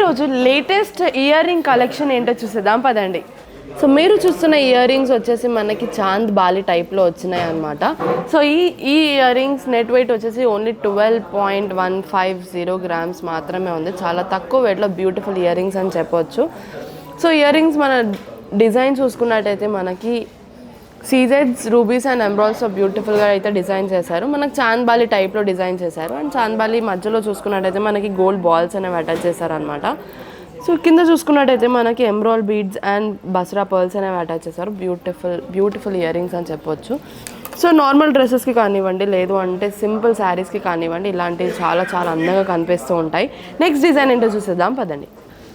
ఈరోజు latest ear ring collection ఏంటో చూసేద్దాం పదండి. సో మీరు చూస్తున్న ఇయర్ రింగ్స్ వచ్చేసి మనకి చాంద్ బాలి టైప్లో వచ్చినాయి అనమాట. సో ఈ ఇయర్ రింగ్స్ నెట్ వెయిట్ వచ్చేసి ఓన్లీ 12.150 గ్రామ్స్ మాత్రమే ఉంది. చాలా తక్కువ వెయిట్లో బ్యూటిఫుల్ ఇయర్ రింగ్స్ అని చెప్పొచ్చు. సో ఇయర్ రింగ్స్ మన డిజైన్ చూసుకున్నట్టయితే మనకి సీజెడ్స్, రూబీస్ అండ్ ఎంబ్రాయిడ్స్తో బ్యూటిఫుల్గా అయితే డిజైన్ చేశారు. మనకు చాంద్ బాలి టైప్లో డిజైన్ చేశారు. అండ్ చాంద్ బాలి మధ్యలో చూసుకున్నట్టయితే మనకి గోల్డ్ బాల్స్ అనేవి అటాచ్ చేశారనమాట. సో కింద చూసుకున్నట్టయితే మనకి ఎమ్రాల్ బీడ్స్ అండ్ బస్రా పర్ల్స్ అనేవి అటాచ్ చేశారు. బ్యూటిఫుల్ ఇయర్ రింగ్స్ అని చెప్పొచ్చు. సో నార్మల్ డ్రెస్సెస్కి కానివ్వండి, లేదు అంటే సింపుల్ శారీస్కి కానివ్వండి, ఇలాంటివి చాలా చాలా అందంగా కనిపిస్తూ ఉంటాయి. నెక్స్ట్ డిజైన్ ఏంటో చూసేద్దాం పదండి.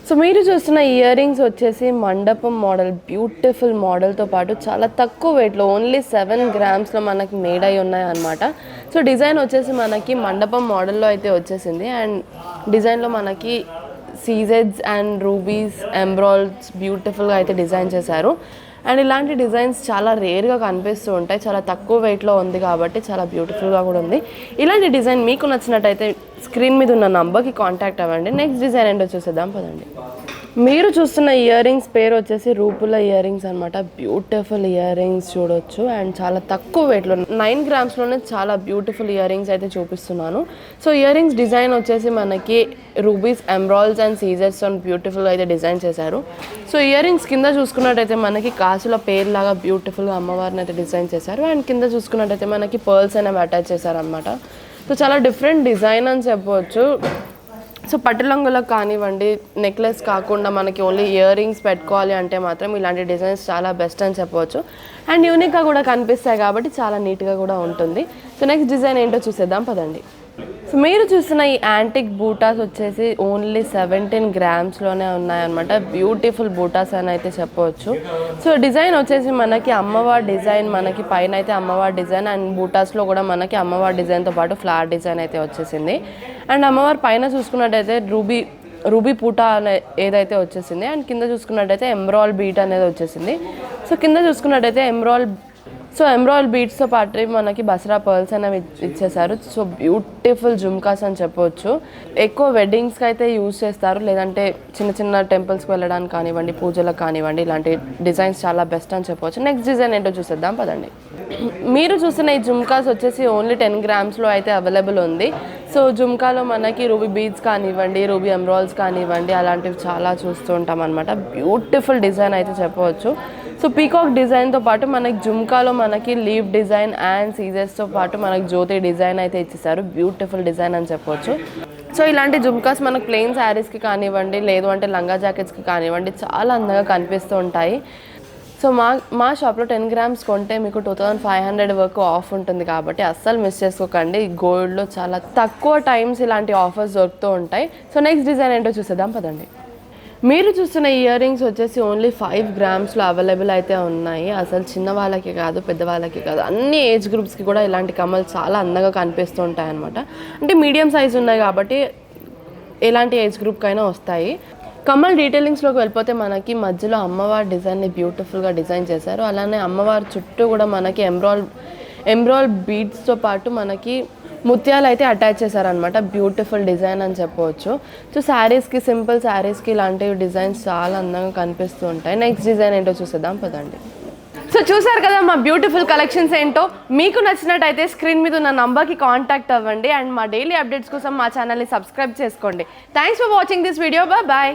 సో మీరు చూస్తున్న ఇయర్ రింగ్స్ వచ్చేసి మండపం మోడల్, బ్యూటిఫుల్ మోడల్తో పాటు చాలా తక్కువ వెయిట్లో ఓన్లీ 7 గ్రామ్స్లో మనకి మేడ్ అయి ఉన్నాయి అనమాట. సో డిజైన్ వచ్చేసి మనకి మండపం మోడల్లో అయితే వచ్చేసింది. అండ్ డిజైన్లో మనకి సీజెడ్స్ అండ్ రూబీస్, ఎంబ్రాయిడ్స్ బ్యూటిఫుల్గా అయితే డిజైన్ చేశారు. అండ్ ఇలాంటి డిజైన్స్ చాలా రేర్గా కనిపిస్తూ ఉంటాయి. చాలా తక్కువ వెయిట్లో ఉంది కాబట్టి చాలా బ్యూటిఫుల్గా కూడా ఉంది. ఇలాంటి డిజైన్ మీకు నచ్చినట్టయితే స్క్రీన్ మీద ఉన్న నంబర్కి కాంటాక్ట్ అవ్వండి. నెక్స్ట్ డిజైన్ ఏంటో చూసేద్దాం పదండి. మీరు చూస్తున్న ఇయర్ రింగ్స్ పేరు వచ్చేసి రూపుల ఇయర్ రింగ్స్ అనమాట. బ్యూటిఫుల్ ఇయర్ రింగ్స్ చూడొచ్చు. అండ్ చాలా తక్కువ వెయిట్లో 9 గ్రామ్స్లోనే చాలా బ్యూటిఫుల్ ఇయర్ రింగ్స్ అయితే చూపిస్తున్నాను. సో ఇయర్ రింగ్స్ డిజైన్ వచ్చేసి మనకి రూబీస్, ఎంబ్రాయిడ్స్ అండ్ సీజర్స్తో బ్యూటిఫుల్గా అయితే డిజైన్ చేశారు. సో ఇయర్ రింగ్స్ కింద చూసుకున్నట్టయితే మనకి కాసుల పేర్లాగా బ్యూటిఫుల్గా అమ్మవారిని అయితే డిజైన్ చేశారు. అండ్ కింద చూసుకున్నట్టయితే మనకి పర్ల్స్ అనేవి అటాచ్ చేశారనమాట. సో చాలా డిఫరెంట్ డిజైన్ అని చెప్పవచ్చు. సో పట్టులంగులకు కానివ్వండి, నెక్లెస్ కాకుండా మనకి ఓన్లీ ఇయర్ రింగ్స్ పెట్టుకోవాలి అంటే మాత్రం ఇలాంటి డిజైన్స్ చాలా బెస్ట్ అని చెప్పవచ్చు. అండ్ యూనిక్గా కూడా కనిపిస్తాయి కాబట్టి చాలా నీట్గా కూడా ఉంటుంది. సో నెక్స్ట్ డిజైన్ ఏంటో చూసేద్దాం పదండి. సో మీరు చూస్తున్న ఈ యాంటిక్ బూటాస్ వచ్చేసి ఓన్లీ 17 గ్రామ్స్లోనే ఉన్నాయన్నమాట. బ్యూటిఫుల్ బూటాస్ అని అయితే చెప్పవచ్చు. సో డిజైన్ వచ్చేసి మనకి అమ్మవారి డిజైన్, మనకి పైన అయితే అమ్మవారి డిజైన్ అండ్ బూటాస్లో కూడా మనకి అమ్మవారి డిజైన్తో పాటు ఫ్లవర్ డిజైన్ అయితే వచ్చేసింది. అండ్ అమ్మవారి పైన చూసుకున్నట్టయితే రూబీ పూట అనే ఏదైతే వచ్చేసింది. అండ్ కింద చూసుకున్నట్టయితే ఎమ్రాల్ బీట్ అనేది వచ్చేసింది. సో కింద చూసుకున్నట్టయితే ఎమ్రాయిల్ బీడ్స్తో పాటు మనకి బస్రా పర్ల్స్ అనేవి ఇచ్చేసారు. సో బ్యూటిఫుల్ జుమ్కాస్ అని చెప్పవచ్చు. ఎక్కువ వెడ్డింగ్స్కి అయితే యూజ్ చేస్తారు, లేదంటే చిన్న చిన్న టెంపుల్స్కి వెళ్ళడానికి కానివ్వండి, పూజలకు కానివ్వండి, ఇలాంటి డిజైన్స్ చాలా బెస్ట్ అని చెప్పవచ్చు. నెక్స్ట్ డిజైన్ ఏంటో చూసేద్దాం పదండి. మీరు చూసిన ఈ జుమ్కాస్ వచ్చేసి ఓన్లీ 10 గ్రామ్స్లో అయితే అవైలబుల్ ఉంది. సో జుమ్కాలో మనకి రూబీ బీడ్స్ కానివ్వండి, రూబీ ఎమ్రాయిల్స్ కానివ్వండి, అలాంటివి చాలా చూస్తూ ఉంటాం అనమాట. బ్యూటిఫుల్ డిజైన్ అయితే చెప్పవచ్చు. సో పీకాక్ డిజైన్తో పాటు మనకి జుమ్కాలో మనకి లీవ్ డిజైన్ అండ్ సీజర్స్తో పాటు మనకి జ్యోతి డిజైన్ అయితే ఇచ్చేసారు. బ్యూటిఫుల్ డిజైన్ అని చెప్పవచ్చు. సో ఇలాంటి జుమ్కాస్ మనకు ప్లెయిన్ శారీస్కి కానివ్వండి, లేదు అంటే లంగా జాకెట్స్కి కానివ్వండి చాలా అందంగా కనిపిస్తూ ఉంటాయి. సో మా షాప్లో 10 గ్రామ్స్ కొంటే మీకు 2500 వరకు ఆఫ్ ఉంటుంది కాబట్టి అస్సలు మిస్ చేసుకోకండి. గోల్డ్లో చాలా తక్కువ టైమ్స్ ఇలాంటి ఆఫర్స్ దొరుకుతూ ఉంటాయి. సో నెక్స్ట్ డిజైన్ ఏంటో చూసేద్దాం పదండి. మీరు చూస్తున్న ఇయర్ రింగ్స్ వచ్చేసి ఓన్లీ 5 గ్రామ్స్లో అవైలబుల్ అయితే ఉన్నాయి. అసలు చిన్న వాళ్ళకి కాదు, పెద్దవాళ్ళకి కాదు, అన్ని ఏజ్ గ్రూప్స్కి కూడా ఇలాంటి కమ్మలు చాలా అందంగా కనిపిస్తూ ఉంటాయి అనమాట. అంటే మీడియం సైజ్ ఉన్నాయి కాబట్టి ఎలాంటి ఏజ్ గ్రూప్కైనా వస్తాయి. కమ్మల్ డీటెయిలింగ్స్లోకి వెళ్ళిపోతే మనకి మధ్యలో అమ్మవారి డిజైన్ని బ్యూటిఫుల్గా డిజైన్ చేశారు. అలానే అమ్మవారి చుట్టూ కూడా మనకి ఎమ్రాల్ బీడ్స్తో పాటు మనకి ముత్యాలు అయితే అటాచ్ చేశారనమాట. బ్యూటిఫుల్ డిజైన్ అని చెప్పవచ్చు. సో శారీస్కి, సింపుల్ శారీస్కి ఇలాంటివి డిజైన్స్ చాలా అందంగా కనిపిస్తూ ఉంటాయి. నెక్స్ట్ డిజైన్ ఏంటో చూసేద్దాం పదండి. సో చూసారు కదా మా బ్యూటిఫుల్ కలెక్షన్స్ ఏంటో. మీకు నచ్చినట్టయితే స్క్రీన్ మీద ఉన్న నంబర్కి కాంటాక్ట్ అవ్వండి. అండ్ మా డైలీ అప్డేట్స్ కోసం మా ఛానల్ని సబ్స్క్రైబ్ చేసుకోండి. Thanks for watching this video. Bye.